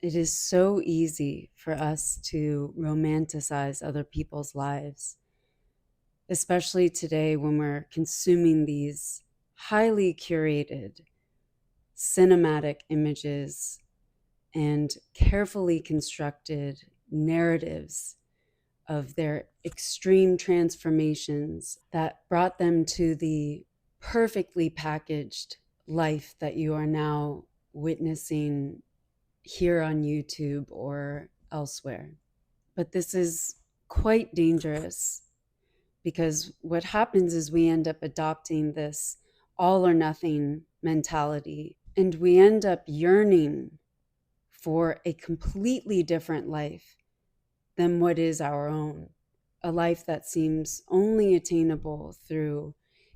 It is so easy for us to romanticize other people's lives, especially today when we're consuming these highly curated cinematic images and carefully constructed narratives of their extreme transformations that brought them to the perfectly packaged life that you are now witnessing here on YouTube or elsewhere. But this is quite dangerous because what happens is we end up adopting this all or nothing mentality, and we end up yearning for a completely different life than what is our own, a life that seems only attainable through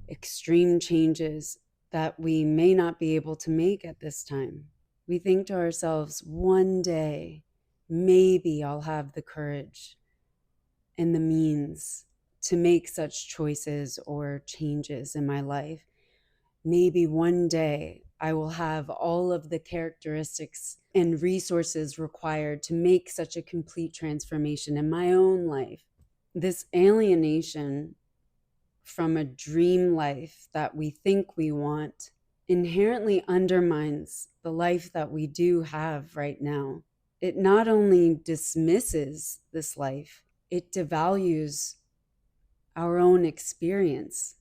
extreme changes that we may not be able to make at this time. We think to ourselves, one day, maybe I'll have the courage and the means to make such choices or changes in my life. Maybe one day I will have all of the characteristics and resources required to make such a complete transformation in my own life. This alienation from a dream life that we think we want inherently undermines the life that we do have right now. It not only dismisses this life, it devalues our own experience.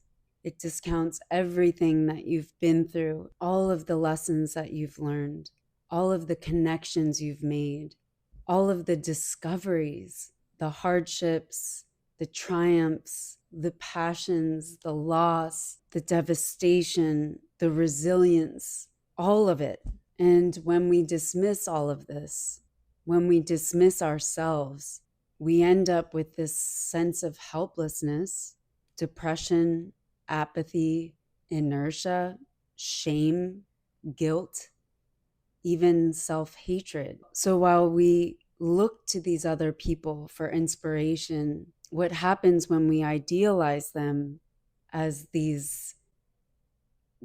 It discounts everything that you've been through, all of the lessons that you've learned, all of the connections you've made, all of the discoveries, the hardships, the triumphs, the passions, the loss, the devastation, the resilience, all of it. And when we dismiss all of this, when we dismiss ourselves, we end up with this sense of helplessness, depression, apathy, inertia, shame, guilt, even self-hatred. So while we look to these other people for inspiration, what happens when we idealize them as these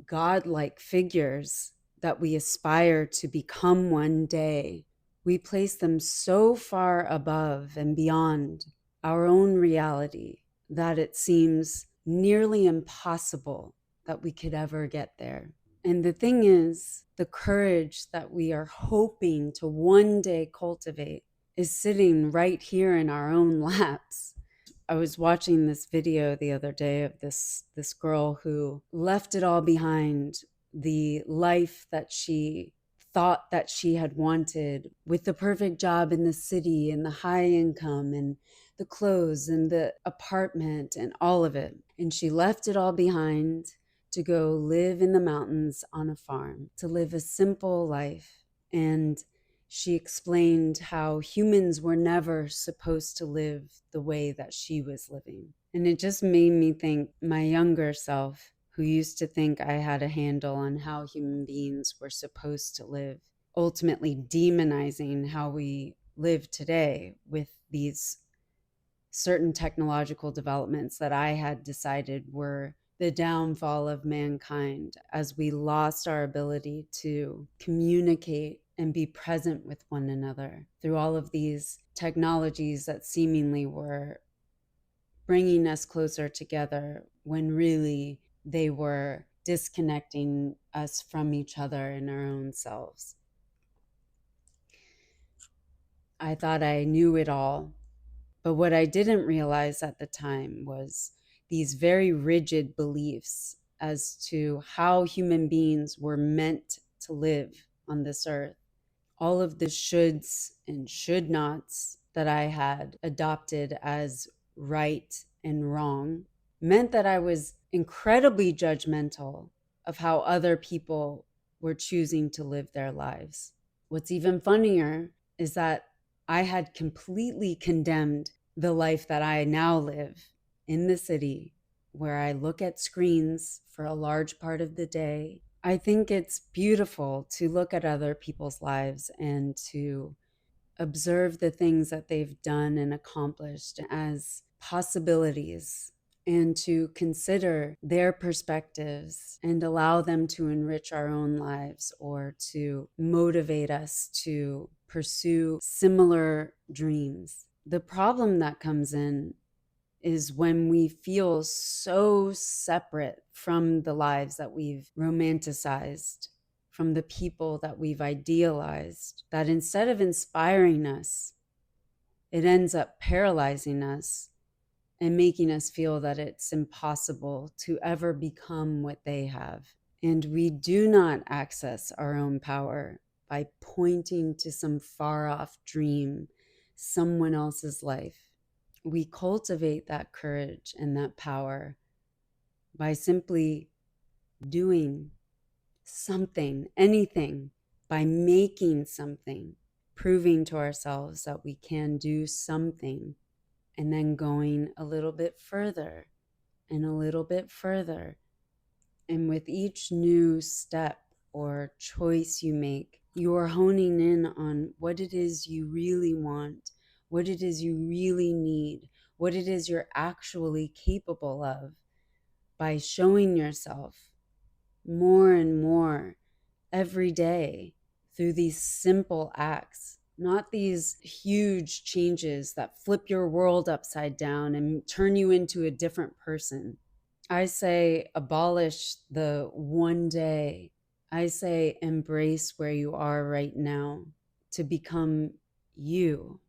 godlike figures that we aspire to become one day, we place them so far above and beyond our own reality that it seems nearly impossible that we could ever get there. And the thing is, the courage that we are hoping to one day cultivate is sitting right here in our own laps. I was watching this video the other day of this girl who left it all behind, the life that she thought that she had wanted, with the perfect job in the city and the high income and the clothes and the apartment and all of it. And she left it all behind to go live in the mountains on a farm, to live a simple life. And she explained how humans were never supposed to live the way that she was living. And it just made me think, my younger self, who used to think I had a handle on how human beings were supposed to live, ultimately demonizing how we live today with these certain technological developments that I had decided were the downfall of mankind, as we lost our ability to communicate and be present with one another through all of these technologies that seemingly were bringing us closer together when really they were disconnecting us from each other and our own selves. I thought I knew it all, but what I didn't realize at the time was these very rigid beliefs as to how human beings were meant to live on this earth. All of the shoulds and should nots that I had adopted as right and wrong meant that I was incredibly judgmental of how other people were choosing to live their lives. What's even funnier is that I had completely condemned the life that I now live in the city, where I look at screens for a large part of the day. I think it's beautiful to look at other people's lives and to observe the things that they've done and accomplished as possibilities, and to consider their perspectives and allow them to enrich our own lives or to motivate us to pursue similar dreams. The problem that comes in is when we feel so separate from the lives that we've romanticized, from the people that we've idealized, that instead of inspiring us, it ends up paralyzing us and making us feel that it's impossible to ever become what they have. And we do not access our own power by pointing to some far off dream, someone else's life. We cultivate that courage and that power by simply doing something, anything, by making something, proving to ourselves that we can do something, and then going a little bit further and a little bit further. And with each new step or choice you make, you are honing in on what it is you really want, what it is you really need, what it is you're actually capable of, by showing yourself more and more every day through these simple acts, not these huge changes that flip your world upside down and turn you into a different person. I say abolish the one day. I say embrace where you are right now to become you,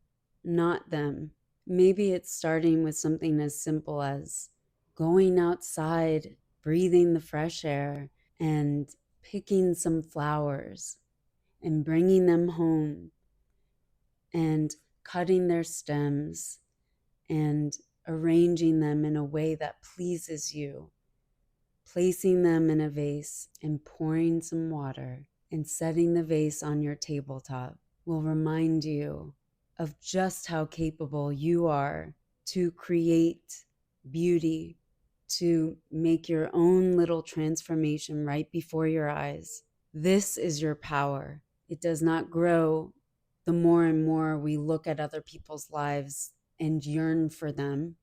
not them. Maybe it's starting with something as simple as going outside, breathing the fresh air, and picking some flowers and bringing them home and cutting their stems and arranging them in a way that pleases you, placing them in a vase and pouring some water and setting the vase on your tabletop will remind you of just how capable you are to create beauty, to make your own little transformation right before your eyes. This is your power. It does not grow the more and more we look at other people's lives and yearn for them.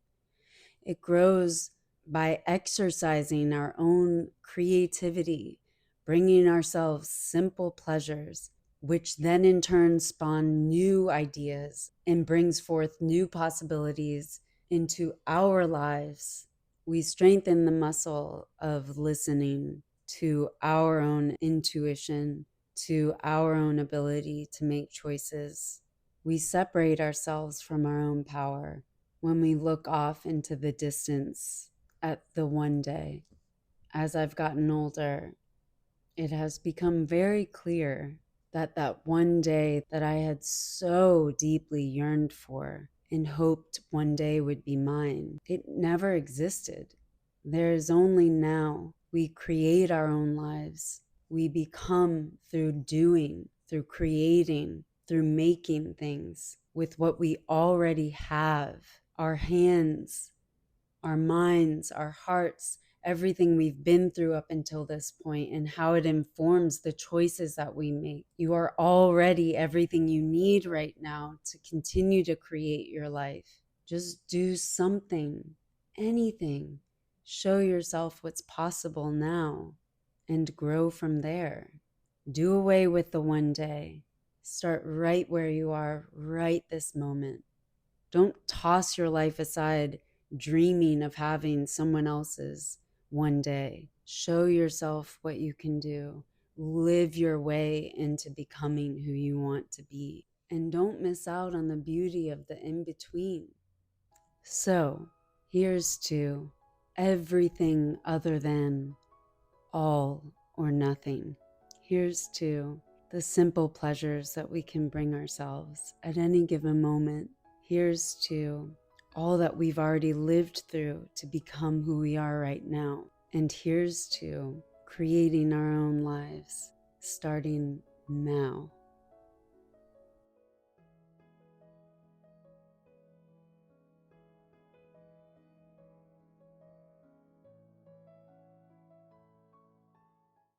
It grows by exercising our own creativity, bringing ourselves simple pleasures, which then in turn spawn new ideas and brings forth new possibilities into our lives. We strengthen the muscle of listening to our own intuition, to our own ability to make choices. We separate ourselves from our own power when we look off into the distance at the one day. As I've gotten older, it has become very clear that that one day that I had so deeply yearned for and hoped one day would be mine, it never existed. There is only now. We create our own lives. We become through doing, through creating, through making things with what we already have. Our hands, our minds, our hearts, everything we've been through up until this point and how it informs the choices that we make. You are already everything you need right now to continue to create your life. Just do something, anything. Show yourself what's possible now and grow from there. Do away with the one day. Start right where you are right this moment. Don't toss your life aside dreaming of having someone else's one day. Show yourself what you can do. Live your way into becoming who you want to be. And don't miss out on the beauty of the in-between. So, here's to everything other than all or nothing. Here's to the simple pleasures that we can bring ourselves at any given moment. Here's to all that we've already lived through to become who we are right now. And here's to creating our own lives starting now.